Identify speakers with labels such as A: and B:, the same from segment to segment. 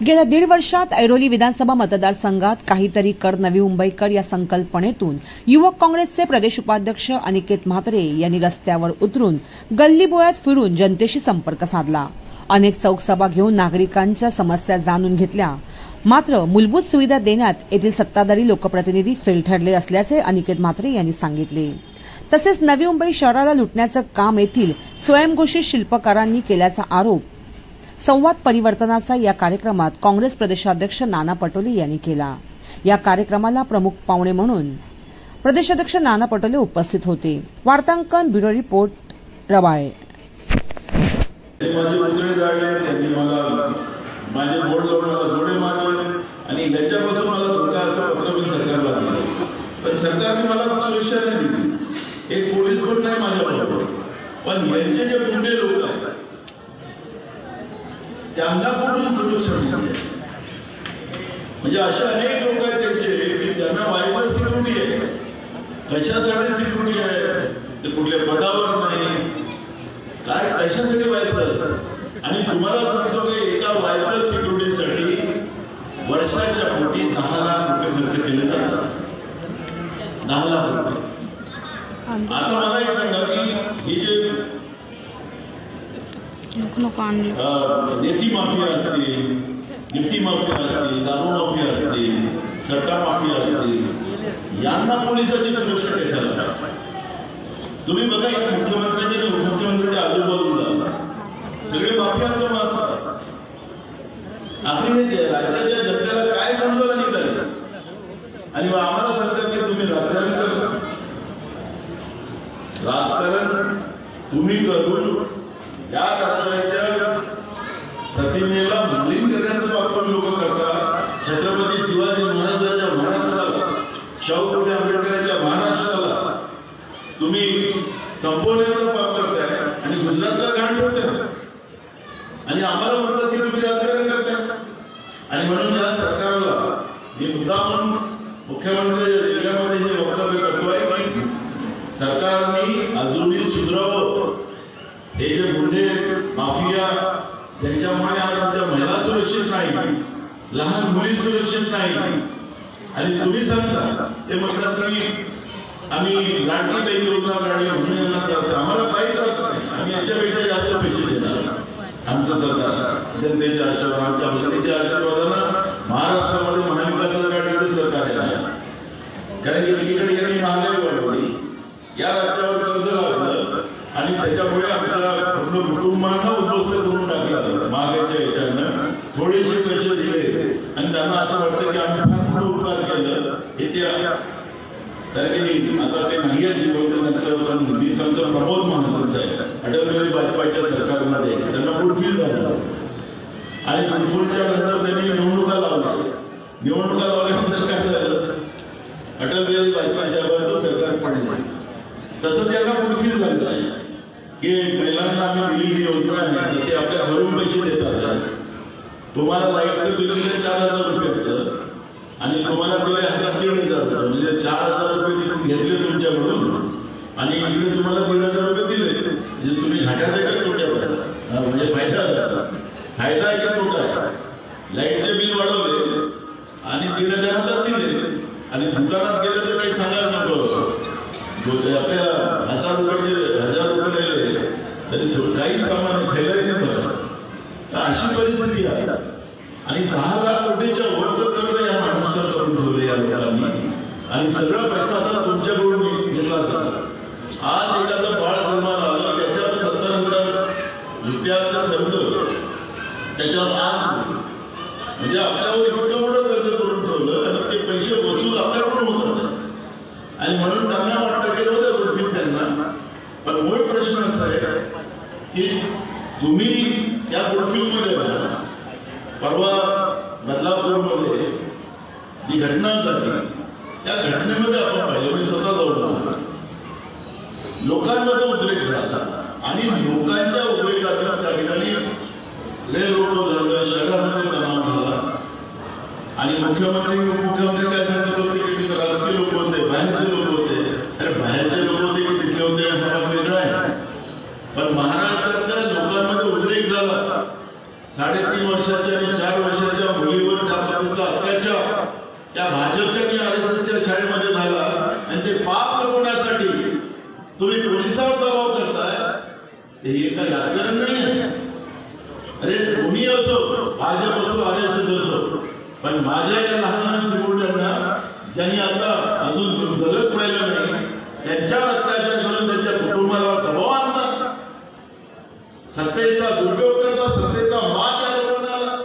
A: गेल्या 1.5 वर्षात ऐरोली विधानसभा मतदारसंघात काहीतरी कर नवी मुंबईकर या संकल्पनेतून युवक काँग्रेसचे प्रदेश उपाध्यक्ष अनिकेत म्हात्रे यांनी रस्त्यावर उतरून गल्लीबोळ्यात फिरून जनतेशी संपर्क साधला। अनेक चौकसभा घेऊन नागरिकांच्या समस्या जाणून घेतल्या। मात्र मूलभूत सुविधा देण्यात येथील सत्ताधारी लोकप्रतिनिधी फेल ठरले असल्याचे अनिकेत म्हात्रे यांनी सांगितले। तसेच नवी मुंबई शहराला लुटण्याचं काम येथील स्वयंघोषित शिल्पकारांनी केल्याचा आरोप संवाद परिवर्तनाचा या कार्यक्रमात काँग्रेस प्रदेशाध्यक्ष नाना पटोले यांनी केला। या कार्यक्रमाला प्रमुख पाहुणे म्हणून प्रदेशाध्यक्ष नाना पटोले उपस्थित होते। वार्तांकन ब्युरो रिपोर्ट रबाळे।
B: माझे बोर्ड लावून मला जोडे मारले आणि याच्यापासून मला धोका असं पत्र मी सरकारला दिलं, पण सरकारने मला सुरक्षा नाही दिली। एक पोलीस पण नाही माझ्याबरोबर, पण यांचे जे गुंडे लोक आहेत त्यांना कुठून सुरक्षा मिळते? म्हणजे अशा अनेक लोक आहेत त्यांचे की त्यांना वाईफला सिक्युरिटी आहे। कशासाठी सिक्युरिटी आहे? ते कुठल्या पदावर नाही, काय कशासाठी वाईफला? आणि तुम्हाला सांगतो की एका वायरलेस सिक्युरिटीसाठी वर्षाच्या पोटी 10 लाख रुपये खर्च केले जातात। 10 लाख रुपये। आता मला एक सांगा की ही जे नेती माफिया असतील, गिफ्टी माफिया असतील, दारू माफिया असतील, सट्टा माफिया असतील, यांना पोलिसाची सुरक्षा कशाला? तुम्ही बघा मुख्यमंत्र्यांच्या उपमुख्यमंत्र्यांच्या आजूबाजूला सगळे माफियाचं मास आखरी राज्याच्या जनतेला काय समजावलं निघालं आणि आम्हाला सांगतात की तुम्ही राजकारण करा। राजकारण तुम्ही करून या राज्याच्या प्रतिमेला मलिन करण्याचं वापर लोक करतात। छत्रपती शिवाजी महाराजांच्या महाराष्ट्राला, शाहू फुले आंबेडकरांच्या महाराष्ट्राला तुम्ही संपवण्याचा पाप करताय आणि गुजरातला घाण ठेवताय आणि आम्हाला म्हणतात की तुम्ही राजकारण करताय। आणि म्हणून या सरकारला मी मुद्दाम मुख्यमंत्र्यांच्या जिल्ह्यामध्ये हे वक्तव्य करतोय की सरकारने अजूनही सुधारावं। हे जे गुंडे माफिया ज्यांच्यामुळे आज आमच्या महिला सुरक्षित नाही, लहान मुली सुरक्षित नाही, आणि तुम्ही सांगता ते म्हणतात की आम्ही लाडकी बहीण योजना काढली म्हणून यांना त्रास। आम्हाला काही त्रास नाही, आम्ही याच्यापेक्षा जास्त पैसे देणार। आमचं सरकार जनतेच्या आशीर्वाद, आमच्या भक्तीच्या आशीर्वादानं महाराष्ट्रामध्ये महाविकास आघाडीचं सरकार आहे। कारण की एकीकडे यांनी महागाई वाढवली, या राज्यावर कर्ज लावलं आणि त्याच्यामुळे आमच्या पूर्ण कुटुंबांना उद्ध्वस्त करून टाकलं महागाईच्या याच्यानं। थोडेसे पैसे दिले आणि त्यांना असं वाटतं की आम्ही फार मोठं उपकार केलं हे ते। कारण की आता ते नाही आहेत जे बोलतो त्यांचं, मी सांगतो प्रमोद महाजन साहेब अटल बिहारी वाजपेयीच्या सरकारमध्ये त्यांना फुलफिल झालं आणि फुलफिलच्या नंतर त्यांनी निवडणुका लावल्या। निवडणुका लावल्यानंतर काय झालं? अटल बिहारी वाजपेयी साहेबांचं सरकार पडलं। तसं त्यांना फुलफिल झालेलं आहे की महिलांना आम्ही दिलेली योजना आहे, जसे आपल्या घरून पैसे देतात। तुम्हाला लाईटचं बिल दिलं 4000 रुपयाचं आणि तुम्हाला दिले 1500, म्हणजे 4000 रुपये तिकडून घेतले तुमच्याकडून आणि इकडे तुम्हाला 1500 रुपये दिले। म्हणजे तुम्ही घाट्यात आहे का तोट्यात? म्हणजे फायदा आहे का तोटा आहे? लाईटचे बिल वाढवले आणि 1500 दिले आणि दुकानात गेले तर काही सांगायला नको। आपल्या 1000 रुपये दिले तरी काही सामान खायला नाही पडत। अशी परिस्थिती आहे आणि 10 लाख कोटीच्या वरचं कर्ज या महाराष्ट्रात करून ठेवले या लोकांनी आणि सगळा पैसा आता तुमच्याकडून घेतला जातो। आज एखादं बाळ जन्माला आलं त्याच्यावर 70,000 रुपयाचं कर्ज त्याच्यावर आज म्हणजे आपल्यावर इतकं मोठं कर्ज करून ठेवलं आणि ते पैसे वसूल आपल्याकडून होतात आणि म्हणून त्यांना वाटतं की रोज गोष्टी त्यांना। पण मूळ प्रश्न असा आहे की तुम्ही त्या गोष्टींमध्ये परवा बदलापूरमध्ये जी घटना झाली त्या घटनेमध्ये आपण पाहिलं, मी स्वतः जाऊन लोकांमध्ये उद्रेक झाला आणि लोकांच्या उद्रेकातून त्या ठिकाणी लय लोक झालं, शहरामध्ये तणाव झाला आणि मुख्यमंत्री काय सांगत होते की तिथे राजकीय लोक होते, बाहेरचे लोक होते। अरे बाहेरचे लोक होते की तिथले होते हा वेगळा आहे, पण महाराष्ट्रातल्या लोकांमध्ये उद्रेक झाला। 3.5 वर्षाच्या आणि 4 वर्षाच्या मुलीवर त्या पद्धतीचा अत्याचार त्या भाजपच्या आणि RSSच्या शाळेमध्ये झाला आणि ते पाप लपवण्यासाठी तुम्ही पोलिसांवर दबाव करताय, हे काही राजकारण नाही आहे. अरे कोणी असो, भाजप असो, RSS असो, पण माझ्या या लहान लहान चिमुरड्यांना ज्यांनी आता अजून जगत पाहिलं नाही त्यांच्यावर अत्याचार करून त्यांच्या कुटुंबाला दबाव आणतात, सत्तेचा दुरुपयोग करतात, सत्तेचा माग या लोकांना आला.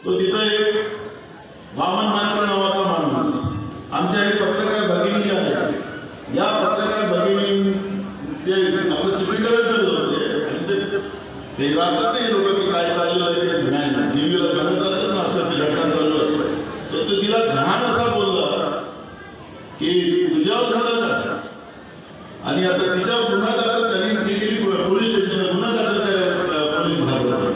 B: तो तिथं एक वामन मात्र नावाचा माणूस, आमच्या हे पत्रकार भगिनी आहे, या पत्रकार भगिनी ते आपलं चित्रीकरण करत होते आणि ते राहतात नाही लोक की काय चाललेलं आहे ते नाही टीव्हीला सांगत राहतात ना, असं घटना चालू आहे. तर तो तिला घाण असा बोलला की तुझ्यावर झालं का, आणि आता तिच्यावर गुन्हा दाखल त्यांनी केली पोलीस स्टेशनला गुन्हा दाखल करायला पोलीस विभागात.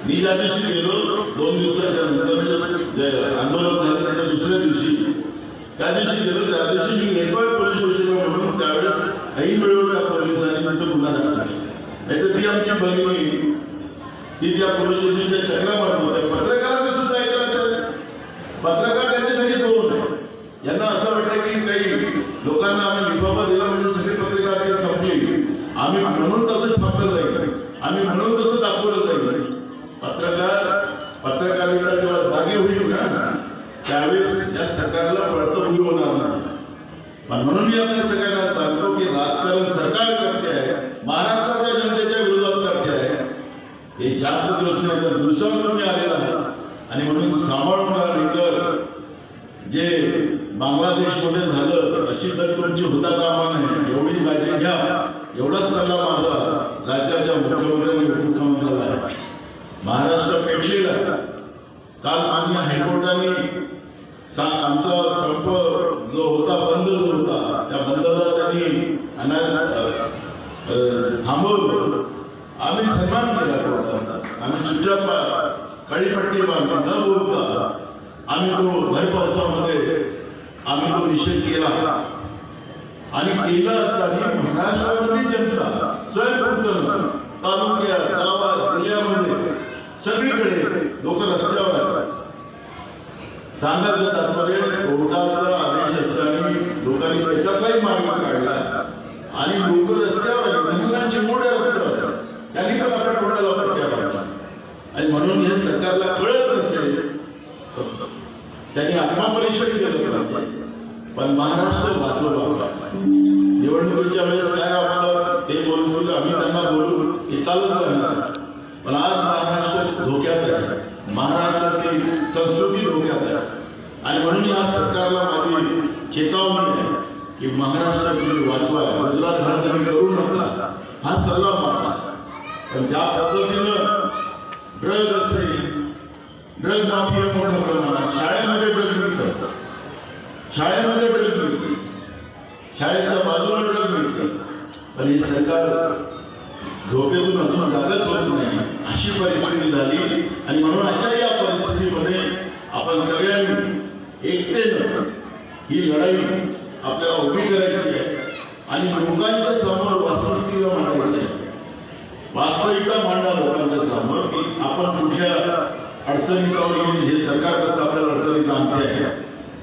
B: मी ज्या दिवशी गेलो 2 दिवसाच्या नंतर आंदोलन झालं त्याच्या दुसऱ्या दिवशी त्या दिवशी गेलो, त्या दिवशी मी येतोय पोलीस स्टेशनला म्हणून त्यावेळेस ऐन वेळेवर त्या पोलिसांनी तिथं गुन्हा दाखल केला. नाही तर ती आमची भगिनी ती त्या पोलीस स्टेशनच्या चक्रा मारत होत्या. पत्रकारांनी सुद्धा ऐकायला पत्रकार त्यांच्यासाठी 2 आहे. यांना असं वाटतं की काही लोकांना आम्ही लिफाफा दिला म्हणजे सगळे पत्रकार ते संपले, आम्ही म्हणून तसं छापलं जाईल, आम्ही म्हणून तसं दाखवलं जाईल. पत्रकारिता जेव्हा जागी होईल ना त्यावेळेस या सरकारला पळतं उभी होणार नाही. पण म्हणून मी आपल्या सगळ्यांना सांगतो की राजकारण सरकार करते आहे, महाराष्ट्राच्या जनतेच्या विरोधात करते आहे. हे जास्त दिवस नाही तर दिवसावर तुम्ही आलेला आहे आणि म्हणून सांभाळून राहिलं. तर जे बांगलादेशमध्ये झालं अशी तर तुमची होता कामा नाही, एवढी काळजी घ्या, एवढाच सल्ला माझा राज्याच्या मुख्यमंत्र्यांनी उपमुख्यमंत्र्याला आहे. महाराष्ट्र पेटलेला काल मान्य हायकोर्टाने आमचा संप जो होता बंद जो होता त्या बंदला त्यांनी थांबवलं. आम्ही सन्मान केला कोर्टाचा, आम्ही चुपचाप काळीपट्टी बांधून न बोलता आम्ही तो भर पावसामध्ये आम्ही तो निषेध केला. आणि केला असताना महाराष्ट्रामध्ये जनता स्वयंपूर्ण तालुक्यात गावात जिल्ह्यामध्ये सगळीकडे लोक रस्त्यावर आहेत. सांगायचं तात्पर्य कोर्टाचा आदेश असताना लोकांनी त्याच्यातलाही मार्ग काढला आणि लोक रस्त्यावर महिलांची मोठ्या रस्त्यावर त्यांनी पण आपल्या कोर्टाला पट्ट्या पाडल्या. आणि म्हणून हे सरकारला कळत नसेल त्यांनी आत्मपरीक्षण केलं पाहिजे. पण महाराष्ट्र वाचवला. निवडणुकीच्या वेळेस काय आपलं ते बोलून आम्ही त्यांना बोलू की चालत राहणार, पण आज महाराष्ट्र धोक्यात आहे, महाराष्ट्रातील संस्कृती धोक्यात आहे. आणि म्हणून या सरकारला माझी चेतावणी आहे की महाराष्ट्र तुम्ही वाचवा, गुजरात हा तुम्ही करू नका, हा सल्ला मारा. पण ज्या पद्धतीनं ड्रग असेल, ड्रग माफिया मोठ्या प्रमाणात शाळेमध्ये ड्रग मिळतात, शाळेमध्ये ड्रग मिळते, शाळेच्या बाजूला ड्रग मिळते. पण हे सरकार झोपेतून अजून जागाच होत नाही अशी परिस्थिती झाली. आणि म्हणून अशा या परिस्थितीमध्ये आपण सगळ्यांनी एकतेनं ही लढाई आपल्याला उभी करायची आहे आणि लोकांच्या समोर वास्तविकता मांडायची आहे. वास्तविकता मांडा लोकांच्या समोर की आपण कुठल्या अडचणीत आहोत, हे सरकार कसं आपल्याला अडचणीत आणते आहे.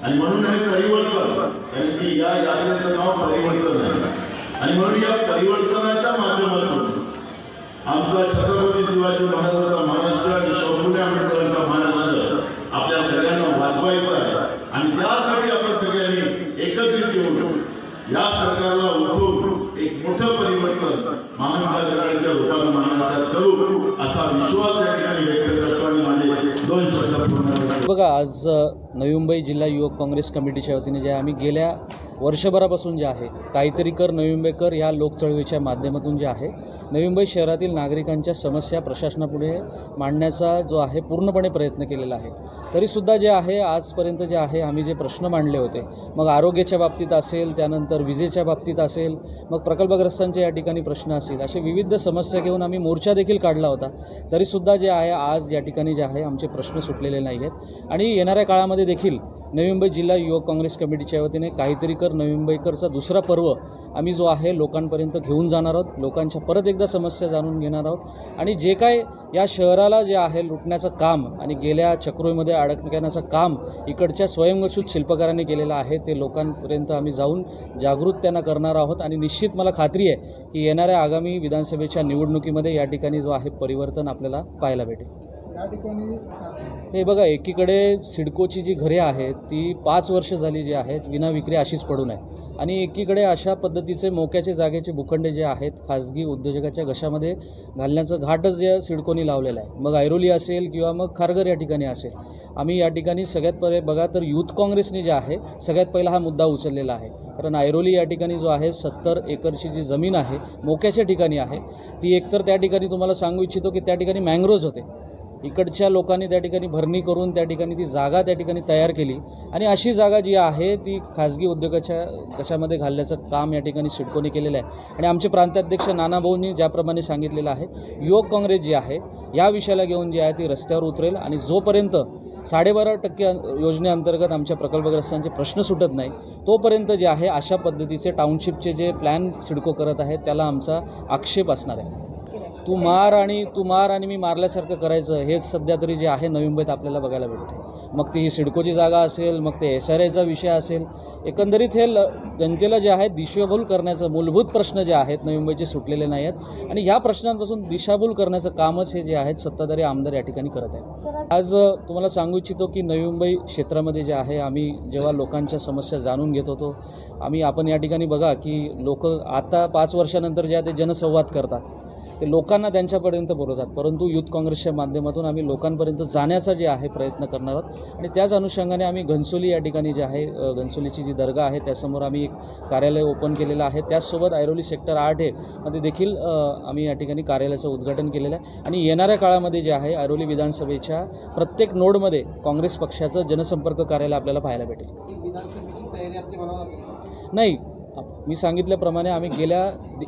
B: आणि म्हणून हे परिवर्तन, कारण की या यात्रेचं नाव परिवर्तन आहे. आणि म्हणून या परिवर्तनाच्या माध्यमातून आमचा छत्रपती शिवाजी महाराजांचा महाराष्ट्र आणि शाहू फुले आंबेडकरांचा महाराष्ट्र आपल्या सगळ्यांना वाचवायचा आहे. आणि त्यासाठी आपण सगळ्यांनी एकत्रित येऊन या सरकारला उठवून एक मोठं परिवर्तन महाविकास आघाडीच्या रूपाने महाराष्ट्रात करू असा विश्वास या ठिकाणी व्यक्त करतो. आणि माझे 2 शब्द पूर्ण
C: बघा, आज नवी मुंबई जिल्हा युवक काँग्रेस कमिटीच्या वतीने जे आम्ही गेल्या वर्षभरापासून जे आहे काहीतरी कर नवी मुंबई कर ह्या लोकचळवळीच्या माध्यमातून जे आहे नवी मुंबई शहरातील नागरिकांच्या समस्या प्रशासनापुढे मांडण्याचा जो आहे पूर्णपणे प्रयत्न केलेला आहे. तरीसुद्धा जे आहे आजपर्यंत जे आहे आम्ही जे प्रश्न मांडले होते, मग आरोग्याच्या बाबतीत असेल, त्यानंतर विजेच्या बाबतीत असेल, मग प्रकल्पग्रस्तांचे या ठिकाणी प्रश्न असतील, असे विविध समस्या घेऊन आम्ही मोर्चा देखील काढला होता. तरीसुद्धा जे आहे आज या ठिकाणी जे आहे आमचे प्रश्न सुटलेले नाही आहेत. आणि येणाऱ्या काळामध्ये देखील नवी मुंबई जिल्हा युवक काँग्रेस कमिटीच्या वतीने काहीतरी कर नवी मुंबईकरचा दुसरा पर्व आम्ही जो आहे लोकांपर्यंत घेऊन जाणार आहोत, लोकांच्या परत एकदा समस्या जाणून घेणार आहोत आणि जे काय या शहराला जे आहे लुटण्याचं काम आणि गेल्या चक्रोमध्ये अडकण्याचं काम इकडच्या स्वयंघोषित शिल्पकारांनी केलेलं आहे ते लोकांपर्यंत आम्ही जाऊन जागृत त्यांना करणार आहोत आणि निश्चित मला खात्री आहे की येणाऱ्या आगामी विधानसभेच्या निवडणुकीमध्ये या ठिकाणी जो आहे परिवर्तन आपल्याला पाहायला भेटेल। हे बघा, एकीकडे सिडकोची जी घरे आहेत ती 5 वर्ष झाली जी आहेत विना विक्री अशीच पडून आहे आणि एकीकडे अशा पद्धतीचे मोक्याचे जागेचे भूखंड जे आहेत खाजगी उद्योजकाच्या घशामध्ये घालण्याचं घाटच जे सिडकोनी लावलेलं आहे, मग ऐरोली असेल किंवा मग खारघर या ठिकाणी असेल। आम्ही या ठिकाणी सगळ्यात पहिले बघा तर युथ काँग्रेसने जे आहे सगळ्यात पहिला हा मुद्दा उचललेला आहे, कारण ऐरोली या ठिकाणी जो आहे 70 एकरची जी जमीन आहे मोक्याच्या ठिकाणी आहे ती एकतर त्या ठिकाणी तुम्हाला सांगू इच्छितो की त्या ठिकाणी मँग्रोव्ज होते, इकडच्या लोकांनी त्या ठिकाणी भरणी करून त्या ठिकाणी ती जागा त्या ठिकाणी तयार केली आणि अशी जागा जी आहे ती खाजगी उद्योगाच्या कशामध्ये घालण्याचं काम या ठिकाणी सिडकोने केलेलं आहे। आणि आमचे प्रांताध्यक्ष नाना भाऊंनी ज्याप्रमाणे सांगितलेलं आहे युवक काँग्रेस जी आहे या विषयाला घेऊन जी आहे ती रस्त्यावर उतरेल आणि जोपर्यंत 12.5% योजनेअंतर्गत आमच्या प्रकल्पग्रस्तांचे प्रश्न सुटत नाही तोपर्यंत जे आहे अशा पद्धतीचे टाउनशिपचे जे प्लॅन सिडको करत आहे त्याला आमचा आक्षेप असणार आहे। तू मार आणि मी मारल्यासारखं करायचं हेच सध्या तरी जे आहे नवी मुंबईत आपल्याला बघायला भेटते, मग ती ही सिडकोची जागा असेल, मग ते SRAचा विषय असेल, एकंदरीत हे जनतेला जे आहे दिशाभूल करण्याचं मूलभूत प्रश्न जे आहेत नवी मुंबईचे सुटलेले नाही आहेत आणि ह्या प्रश्नांपासून दिशाभूल करण्याचं कामच हे जे आहेत सत्ताधारी आमदार या ठिकाणी करत आहेत। आज तुम्हाला सांगू इच्छितो की नवी मुंबई क्षेत्रामध्ये जे आहे आम्ही जेव्हा लोकांच्या समस्या जाणून घेत होतो आपण या ठिकाणी बघा की लोक आता 5 वर्षानंतर जे आहे ते जनसंवाद करतात, ते लोकांना त्यांच्यापर्यंत बोलवतात, परंतु युथ काँग्रेसच्या माध्यमातून आम्ही लोकांपर्यंत जाण्याचा जे आहे प्रयत्न करणार आहोत आणि त्याच अनुषंगाने आम्ही घनसोली या ठिकाणी जे आहे घनसोलीची जी दर्गा आहे त्यासमोर आम्ही एक कार्यालय ओपन केलेलं आहे, त्याचसोबत ऐरोली सेक्टर 8 मध्ये देखील आम्ही या ठिकाणी कार्यालयाचं उद्घाटन केलेलं आहे आणि येणाऱ्या काळामध्ये जे आहे ऐरोली विधानसभेच्या प्रत्येक नोडमध्ये काँग्रेस पक्षाचं जनसंपर्क कार्यालय आपल्याला पाहायला भेटेल। नाही, मी सांगितल्याप्रमाणे आम्ही गेल्या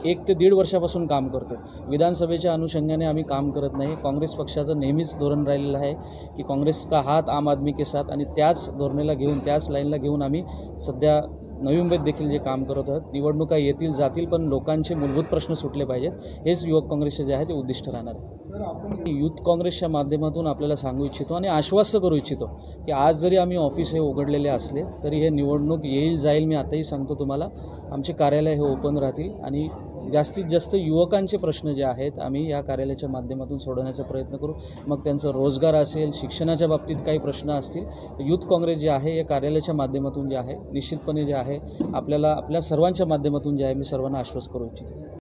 C: 1 ते 1.5 वर्षापासून काम करतो, विधानसभेच्या अनुषंगाने आम्ही काम करत नाही। काँग्रेस पक्षाचं नेहमीच धोरण राहिलेलं आहे की काँग्रेस का हात आम आदमी के साथ आणि त्याच धोरणेला घेऊन त्याच लाईनला घेऊन आम्ही सध्या नवी मुंबईत देखील जे काम करत आहोत। निवडणुका येतील जातील पण लोकांचे मूलभूत प्रश्न सुटले पाहिजेत हेच युवक काँग्रेसचे जे आहे ते उद्दिष्ट राहणार आहे। युथ काँग्रेसच्या माध्यमातून आपल्याला सांगू इच्छितो आणि आश्वस्त करू इच्छितो की आज जरी आम्ही ऑफिस हे उघडलेले असले तरी हे निवडणूक येईल जाईल, मी आताही सांगतो तुम्हाला, आमचे कार्यालय हे ओपन राहतील आणि जास्तीत जास्त युवकांचे प्रश्न जे आहेत आम्ही या कार्यालयाच्या माध्यमातून सोडवण्याचा प्रयत्न करू। मग त्यांचं रोजगार असेल, शिक्षणाच्या बाबतीत काही प्रश्न असतील, युथ काँग्रेस जे आहे या कार्यालयाच्या माध्यमातून जे आहे निश्चितपणे जे आहे आपल्या सर्वांच्या माध्यमातून जे आहे मी सर्वांना आश्वस्त करू इच्छितो।